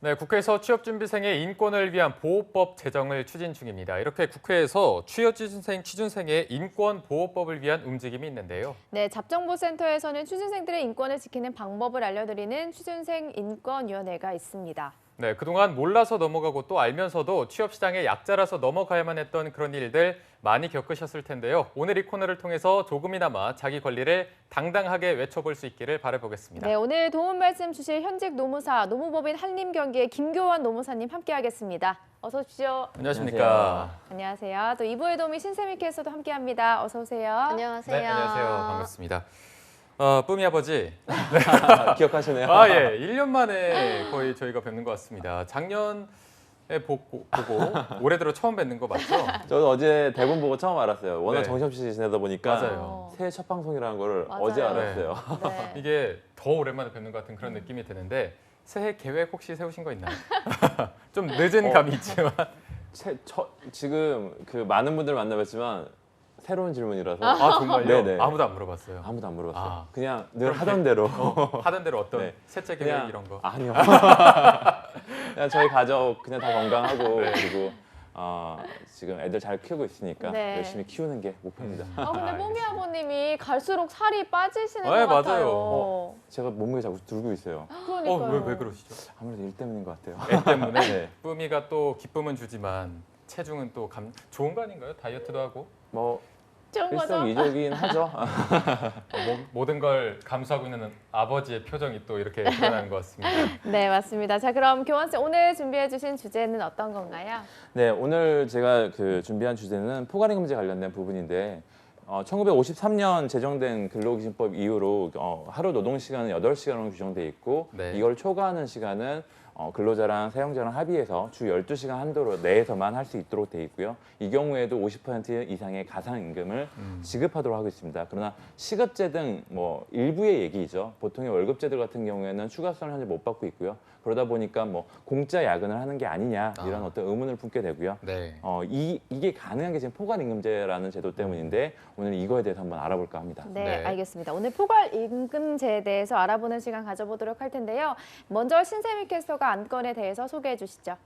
네, 국회에서 취업준비생의 인권을 위한 보호법 제정을 추진 중입니다. 이렇게 국회에서 취준생의 인권보호법을 위한 움직임이 있는데요. 네, 잡정보센터에서는 취준생들의 인권을 지키는 방법을 알려드리는 취준생 인권위원회가 있습니다. 네, 그동안 몰라서 넘어가고 또 알면서도 취업시장의 약자라서 넘어가야만 했던 그런 일들 많이 겪으셨을 텐데요. 오늘 이 코너를 통해서 조금이나마 자기 권리를 당당하게 외쳐볼 수 있기를 바라보겠습니다. 네, 오늘 도움 말씀 주실 현직 노무사, 노무법인 한림경기의 김교환 노무사님 함께하겠습니다. 어서 오십시오. 안녕하십니까. 안녕하세요. 또 2부의 도우미 신세미 캐스터도 함께합니다. 어서 오세요. 안녕하세요. 네, 안녕하세요. 반갑습니다. 뿜이 아버지. 기억하시네요. 예. 1년 만에 거의 저희가 뵙는 것 같습니다. 작년에 보고 올해 들어 처음 뵙는 거 맞죠? 저도 어제 대본 보고 처음 알았어요. 워낙 네. 정신없이 지내다 보니까 맞아요. 새해 첫 방송이라는 걸 맞아요. 어제 알았어요. 네. 이게 더 오랜만에 뵙는 것 같은 그런 느낌이 드는데 새해 계획 혹시 세우신 거 있나요? 좀 늦은 감이 있지만. 지금 그 많은 분들 만나뵀지만 새로운 질문이라서 아 정말요? 네네. 아무도 안 물어봤어요. 아무도 안 물어봤어요. 아. 그냥 늘 그럼 하던 대로. 하던 대로 어떤 네. 셋째 계획 그냥 이런 거. 아니요. 그냥 저희 가족 그냥 다 건강하고 네. 그리고 지금 애들 잘 키우고 있으니까 네. 열심히 키우는 게 목표입니다. 근데 뽀미 알겠습니다. 아버님이 갈수록 살이 빠지시는 네, 것 같아요. 맞아요. 제가 몸무게 자꾸 들고 있어요. 그러니까요. 왜 그러시죠? 아무래도 일 때문인 것 같아요. 애 때문에 네. 뿜이가 또 기쁨은 주지만 체중은 또 좋은 거 아닌가요? 다이어트도 하고 뭐 좋은 거죠? 일석이조긴 하죠. 모든 걸 감수하고 있는 아버지의 표정이 또 이렇게 드러나는 것 같습니다. 네, 맞습니다. 자, 그럼 교환 씨 오늘 준비해 주신 주제는 어떤 건가요? 네, 오늘 제가 준비한 주제는 포괄임금제 관련된 부분인데 1953년 제정된 근로기준법 이후로 하루 노동시간은 8시간으로 규정돼 있고 네. 이걸 초과하는 시간은 근로자랑 사용자랑 합의해서 주 12시간 한도로 내에서만 할 수 있도록 돼 있고요. 이 경우에도 50% 이상의 가상임금을 지급하도록 하고 있습니다. 그러나 시급제 등 뭐 일부의 얘기죠. 보통의 월급제들 같은 경우에는 추가성을 현재 못 받고 있고요. 그러다 보니까 뭐 공짜 야근을 하는 게 아니냐 이런 어떤 의문을 품게 되고요. 네. 이게 가능한 게 지금 포괄임금제라는 제도 때문인데 오늘 이거에 대해서 한번 알아볼까 합니다. 네, 네. 알겠습니다. 오늘 포괄임금제에 대해서 알아보는 시간 가져보도록 할 텐데요. 먼저 신세미 캐스터가 안건에 대해서 소개해 주시죠.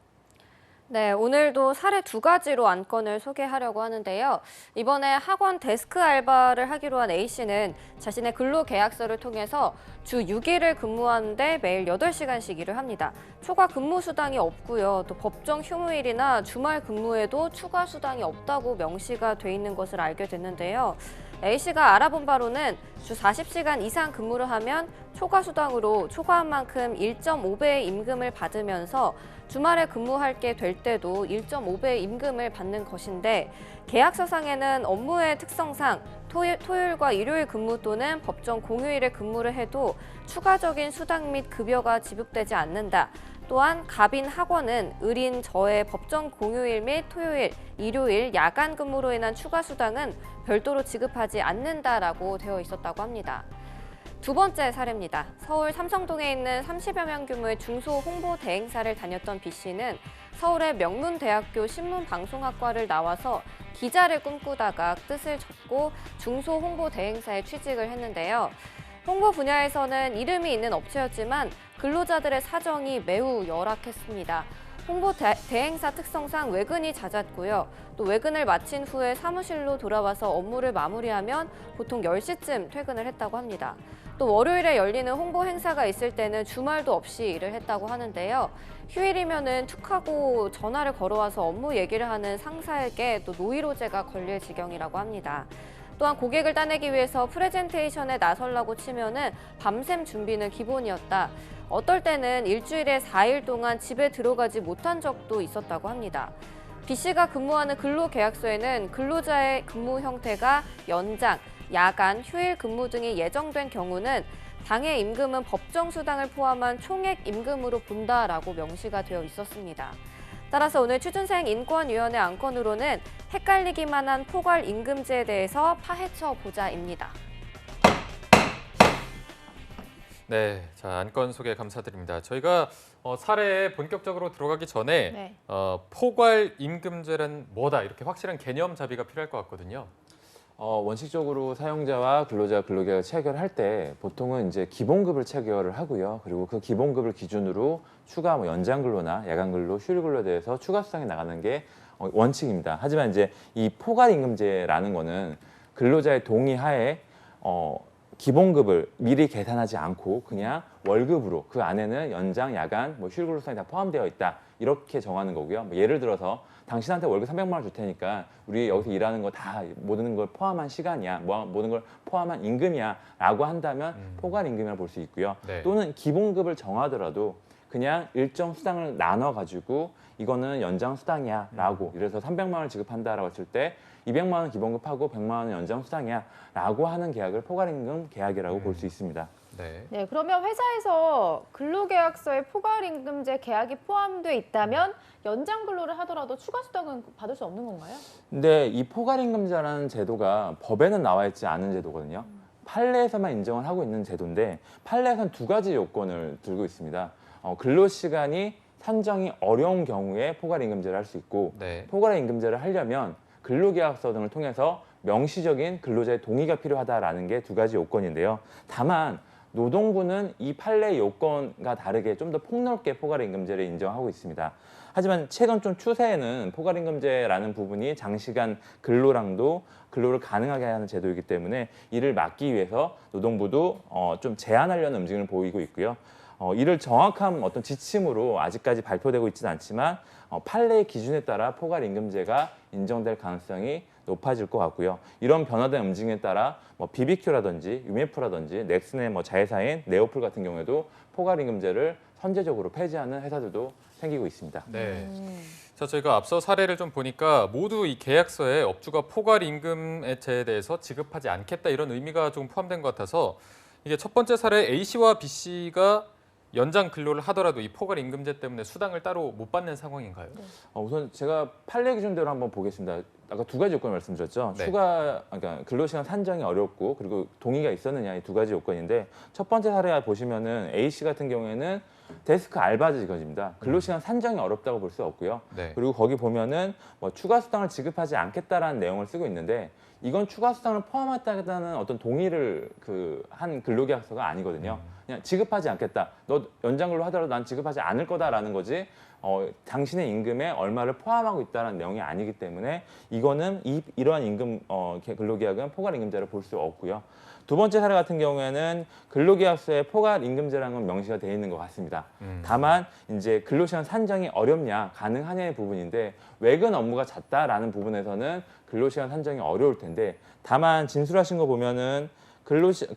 네, 오늘도 사례 2가지로 안건을 소개하려고 하는데요. 이번에 학원 데스크 알바를 하기로 한 A씨는 자신의 근로계약서를 통해서 주 6일을 근무하는데 매일 8시간씩 일을 합니다. 초과 근무 수당이 없고요. 또 법정 휴무일이나 주말 근무에도 추가 수당이 없다고 명시가 돼 있는 것을 알게 됐는데요. A씨가 알아본 바로는 주 40시간 이상 근무를 하면 초과 수당으로 초과한 만큼 1.5배의 임금을 받으면서 주말에 근무할 게 될 때도 1.5배의 임금을 받는 것인데 계약서상에는 업무의 특성상 토요일과 일요일 근무 또는 법정 공휴일에 근무를 해도 추가적인 수당 및 급여가 지급되지 않는다. 또한 갑인 학원은 을인 저의 법정 공휴일 및 토요일, 일요일 야간 근무로 인한 추가 수당은 별도로 지급하지 않는다라고 되어 있었다고 합니다. 두 번째 사례입니다. 서울 삼성동에 있는 30여 명 규모의 중소 홍보 대행사를 다녔던 B씨는 서울의 명문대학교 신문방송학과를 나와서 기자를 꿈꾸다가 뜻을 접고 중소 홍보 대행사에 취직을 했는데요. 홍보 분야에서는 이름이 있는 업체였지만 근로자들의 사정이 매우 열악했습니다. 홍보 대행사 특성상 외근이 잦았고요. 또 외근을 마친 후에 사무실로 돌아와서 업무를 마무리하면 보통 10시쯤 퇴근을 했다고 합니다. 또 월요일에 열리는 홍보 행사가 있을 때는 주말도 없이 일을 했다고 하는데요. 휴일이면은 툭 하고 전화를 걸어와서 업무 얘기를 하는 상사에게 또 노이로제가 걸릴 지경이라고 합니다. 또한 고객을 따내기 위해서 프레젠테이션에 나서려고 치면은 밤샘 준비는 기본이었다. 어떨 때는 일주일에 4일 동안 집에 들어가지 못한 적도 있었다고 합니다. B씨가 근무하는 근로계약서에는 근로자의 근무 형태가 연장, 야간, 휴일 근무 등이 예정된 경우는 당해 임금은 법정 수당을 포함한 총액 임금으로 본다라고 명시가 되어 있었습니다. 따라서 오늘 취준생 인권위원회 안건으로는 헷갈리기만 한 포괄임금제에 대해서 파헤쳐 보자입니다. 네, 자 안건 소개 감사드립니다. 저희가 사례에 본격적으로 들어가기 전에 네. 포괄임금제란 뭐다 이렇게 확실한 개념 잡이가 필요할 것 같거든요. 원칙적으로 사용자와 근로자 근로계약을 체결할 때 보통은 이제 기본급을 체결을 하고요. 그리고 그 기본급을 기준으로 추가 뭐 연장 근로나 야간 근로, 휴일 근로에 대해서 추가 수당이 나가는 게 원칙입니다. 하지만 이제 이 포괄 임금제라는 거는 근로자의 동의 하에 기본급을 미리 계산하지 않고 그냥 월급으로 그 안에는 연장, 야간, 뭐 휴일 근로 수당이 다 포함되어 있다. 이렇게 정하는 거고요. 뭐 예를 들어서 당신한테 월급 300만 원 줄 테니까 우리 여기서 일하는 거 다 모든 걸 포함한 시간이야, 모든 걸 포함한 임금이야라고 한다면 포괄 임금이라고 볼 수 있고요. 네. 또는 기본급을 정하더라도 그냥 일정 수당을 나눠 가지고 이거는 연장 수당이야라고 이래서 300만 원을 지급한다라고 했을 때 200만 원 기본급하고 100만 원은 연장 수당이야라고 하는 계약을 포괄 임금 계약이라고 볼 수 있습니다. 네. 네, 그러면 회사에서 근로계약서에 포괄임금제 계약이 포함돼 있다면 연장 근로를 하더라도 추가 수당은 받을 수 없는 건가요? 근데 이 포괄임금제라는 제도가 법에는 나와 있지 않은 제도거든요. 판례에서만 인정을 하고 있는 제도인데 판례에서는 두 가지 요건을 들고 있습니다. 근로시간이 산정이 어려운 경우에 포괄임금제를 할 수 있고 네. 포괄임금제를 하려면 근로계약서 등을 통해서 명시적인 근로자의 동의가 필요하다라는 게 두 가지 요건인데요. 다만 노동부는 이 판례 요건과 다르게 좀 더 폭넓게 포괄임금제를 인정하고 있습니다. 하지만 최근 좀 추세에는 포괄임금제라는 부분이 장시간 근로랑도 근로를 가능하게 하는 제도이기 때문에 이를 막기 위해서 노동부도 좀 제한하려는 움직임을 보이고 있고요. 이를 정확한 어떤 지침으로 아직까지 발표되고 있지는 않지만 판례의 기준에 따라 포괄임금제가 인정될 가능성이 높아질 것 같고요. 이런 변화된 움직임에 따라 뭐 BBQ라든지 UMF라든지 넥슨의 뭐 자회사인 네오플 같은 경우에도 포괄임금제를 선제적으로 폐지하는 회사들도 생기고 있습니다. 네. 자, 저희가 앞서 사례를 좀 보니까 모두 이 계약서에 업주가 포괄 임금제에 대해서 지급하지 않겠다 이런 의미가 좀 포함된 것 같아서 이게 첫 번째 사례 A 씨와 B 씨가 연장 근로를 하더라도 이 포괄 임금제 때문에 수당을 따로 못 받는 상황인가요? 우선 제가 판례 기준대로 한번 보겠습니다. 아까 두 가지 요건 말씀드렸죠. 네. 그러니까 근로시간 산정이 어렵고 그리고 동의가 있었느냐 이 두 가지 요건인데 첫 번째 사례 보시면은 A 씨 같은 경우에는 데스크 알바직원입니다. 근로시간 산정이 어렵다고 볼 수 없고요. 네. 그리고 거기 보면은 뭐 추가 수당을 지급하지 않겠다라는 내용을 쓰고 있는데 이건 추가 수당을 포함했다는 어떤 동의를 한 근로계약서가 아니거든요. 그냥 지급하지 않겠다. 너 연장 근로 하더라도 난 지급하지 않을 거다라는 거지. 당신의 임금에 얼마를 포함하고 있다는 내용이 아니기 때문에 이거는 이러한 임금 근로계약은 포괄임금제를 볼 수 없고요. 두 번째 사례 같은 경우에는 근로계약서에 포괄임금제라는 건 명시가 되어 있는 것 같습니다. 다만 이제 근로시간 산정이 어렵냐 가능하냐의 부분인데 외근 업무가 잦다라는 부분에서는 근로시간 산정이 어려울 텐데 다만 진술하신 거 보면은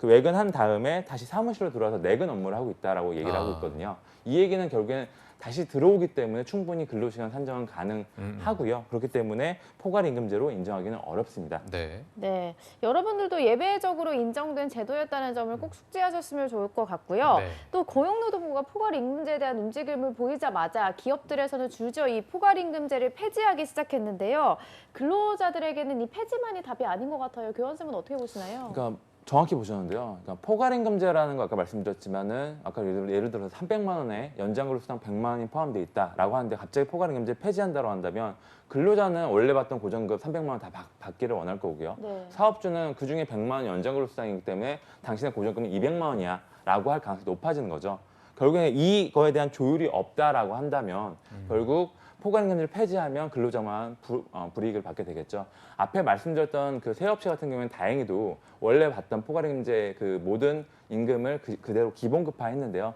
외근한 다음에 다시 사무실로 들어와서 내근 업무를 하고 있다라고 얘기를 하고 있거든요. 이 얘기는 결국에는 다시 들어오기 때문에 충분히 근로시간 산정은 가능하고요. 그렇기 때문에 포괄임금제로 인정하기는 어렵습니다. 네. 네, 여러분들도 예외적으로 인정된 제도였다는 점을 꼭 숙지하셨으면 좋을 것 같고요. 네. 또 고용노동부가 포괄임금제에 대한 움직임을 보이자마자 기업들에서는 줄지어 이 포괄임금제를 폐지하기 시작했는데요. 근로자들에게는 이 폐지만이 답이 아닌 것 같아요. 교원쌤은 어떻게 보시나요? 그러니까 정확히 보셨는데요. 그러니까 포괄임금제라는 거 아까 말씀드렸지만은 아까 예를 들어서 300만 원에 연장근로수당 100만 원이 포함되어 있다라고 하는데 갑자기 포괄임금제 폐지한다고 한다면 근로자는 원래 받던 고정급 300만 원 다 받기를 원할 거고요. 네. 사업주는 그중에 100만 원 연장근로수당이기 때문에 당신의 고정급은 200만 원이야라고 할 가능성이 높아지는 거죠. 결국에 이거에 대한 조율이 없다라고 한다면 결국 포괄임금제를 폐지하면 근로자만 불이익을 받게 되겠죠. 앞에 말씀드렸던 그 새 업체 같은 경우에는 다행히도 원래 받던 포괄임금제 그 모든 임금을 그대로 기본급화했는데요.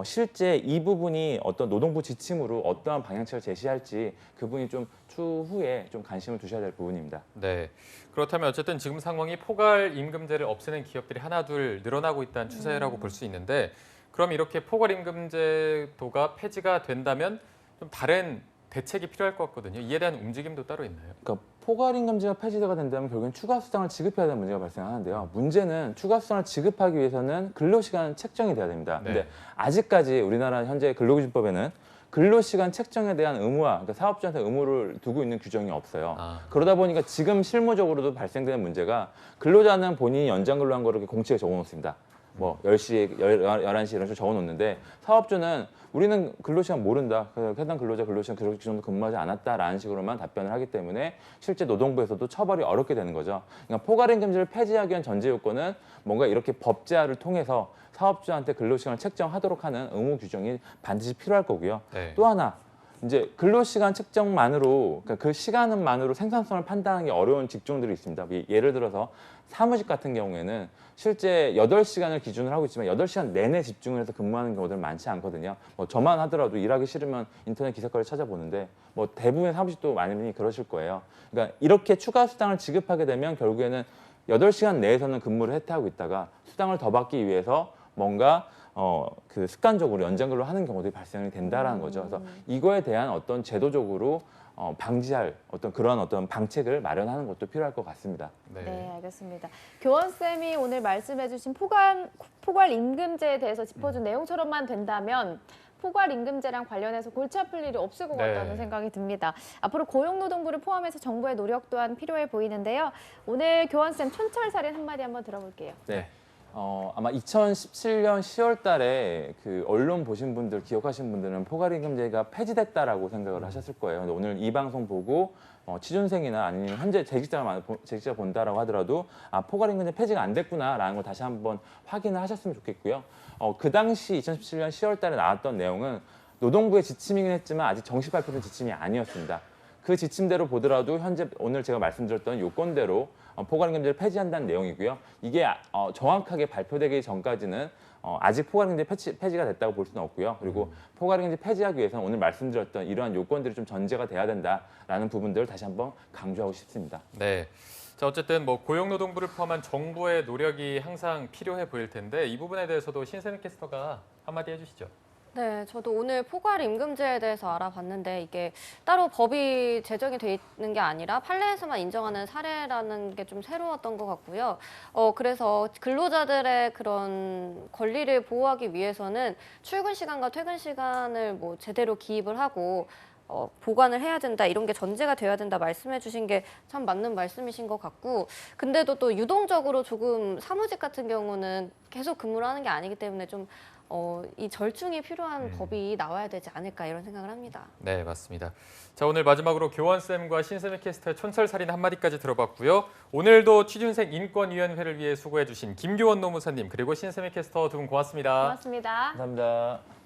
실제 이 부분이 어떤 노동부 지침으로 어떠한 방향책을 제시할지 그분이 좀 추후에 좀 관심을 두셔야 될 부분입니다. 네. 그렇다면 어쨌든 지금 상황이 포괄 임금제를 없애는 기업들이 하나둘 늘어나고 있다는 추세라고 볼 수 있는데 그럼 이렇게 포괄 임금제도가 폐지가 된다면 좀 다른 대책이 필요할 것 같거든요. 이에 대한 움직임도 따로 있나요? 그러니까 포괄임금제가 폐지가 된다면 결국엔 추가 수당을 지급해야 되는 문제가 발생하는데요. 문제는 추가 수당을 지급하기 위해서는 근로시간 책정이 돼야 됩니다. 네. 근데 아직까지 우리나라 현재 근로기준법에는 근로시간 책정에 대한 의무화, 그러니까 사업주한테 의무를 두고 있는 규정이 없어요. 그러다 보니까 지금 실무적으로도 발생되는 문제가 근로자는 본인이 연장 근로한 거를 공책에 적어놓습니다. 뭐 10시, 11시 이런 식으로 적어놓는데 사업주는 우리는 근로시간 모른다. 해당 근로자 근로시간 그 정도 근무하지 않았다라는 식으로만 답변을 하기 때문에 실제 노동부에서도 처벌이 어렵게 되는 거죠. 그러니까 포괄임금제를 폐지하기 위한 전제 요건은 뭔가 이렇게 법제화를 통해서 사업주한테 근로시간을 책정하도록 하는 의무 규정이 반드시 필요할 거고요. 네. 또 하나 이제 근로시간 측정만으로 그러니까 그 시간만으로 생산성을 판단하는 게 어려운 직종들이 있습니다. 예를 들어서 사무직 같은 경우에는 실제 8시간을 기준으로 하고 있지만 8시간 내내 집중을 해서 근무하는 경우들은 많지 않거든요. 뭐 저만 하더라도 일하기 싫으면 인터넷 기사거리 찾아보는데 뭐 대부분의 사무직도 많이 그러실 거예요. 그러니까 이렇게 추가 수당을 지급하게 되면 결국에는 8시간 내에서는 근무를 해태하고 있다가 수당을 더 받기 위해서 뭔가 그 습관적으로 연장근로 하는 경우들이 발생이 된다라는 거죠. 그래서 이거에 대한 어떤 제도적으로 방지할 그런 방책을 마련하는 것도 필요할 것 같습니다. 네, 알겠습니다. 교원쌤이 오늘 말씀해주신 포괄 임금제에 대해서 짚어준 내용처럼만 된다면 포괄 임금제랑 관련해서 골치 아플 일이 없을 것 네. 같다는 생각이 듭니다. 앞으로 고용노동부를 포함해서 정부의 노력 또한 필요해 보이는데요. 오늘 교원쌤 촌철살인 한마디 한번 들어볼게요. 네. 아마 2017년 10월 달에 그 언론 보신 분들, 기억하신 분들은 포괄임금제가 폐지됐다라고 생각을 하셨을 거예요. 근데 오늘 이 방송 보고 취준생이나 아니면 현재 재직자 본다라고 하더라도 포괄임금제 폐지가 안 됐구나라는 걸 다시 한번 확인을 하셨으면 좋겠고요. 그 당시 2017년 10월 달에 나왔던 내용은 노동부의 지침이긴 했지만 아직 정식 발표된 지침이 아니었습니다. 그 지침대로 보더라도 현재 오늘 제가 말씀드렸던 요건대로 포괄임금제를 폐지한다는 내용이고요. 이게 정확하게 발표되기 전까지는 아직 포괄임금제 폐지가 됐다고 볼 수는 없고요. 그리고 포괄임금제 폐지하기 위해서는 오늘 말씀드렸던 이러한 요건들이 좀 전제가 돼야 된다라는 부분들을 다시 한번 강조하고 싶습니다. 네. 자, 어쨌든 뭐 고용노동부를 포함한 정부의 노력이 항상 필요해 보일 텐데 이 부분에 대해서도 신세미 캐스터가 한마디 해주시죠. 네, 저도 오늘 포괄 임금제에 대해서 알아봤는데 이게 따로 법이 제정이 돼 있는 게 아니라 판례에서만 인정하는 사례라는 게 좀 새로웠던 것 같고요. 그래서 근로자들의 그런 권리를 보호하기 위해서는 출근 시간과 퇴근 시간을 뭐 제대로 기입을 하고 보관을 해야 된다, 이런 게 전제가 되어야 된다 말씀해 주신 게 참 맞는 말씀이신 것 같고, 근데도 또 유동적으로 조금 사무직 같은 경우는 계속 근무를 하는 게 아니기 때문에 좀 이 절충이 필요한 법이 나와야 되지 않을까 이런 생각을 합니다. 네, 맞습니다. 자, 오늘 마지막으로 교원쌤과 신세미 캐스터의 촌철살인 한마디까지 들어봤고요. 오늘도 취준생 인권위원회를 위해 수고해 주신 김교원 노무사님 그리고 신세미 캐스터 두 분 고맙습니다. 고맙습니다. 감사합니다.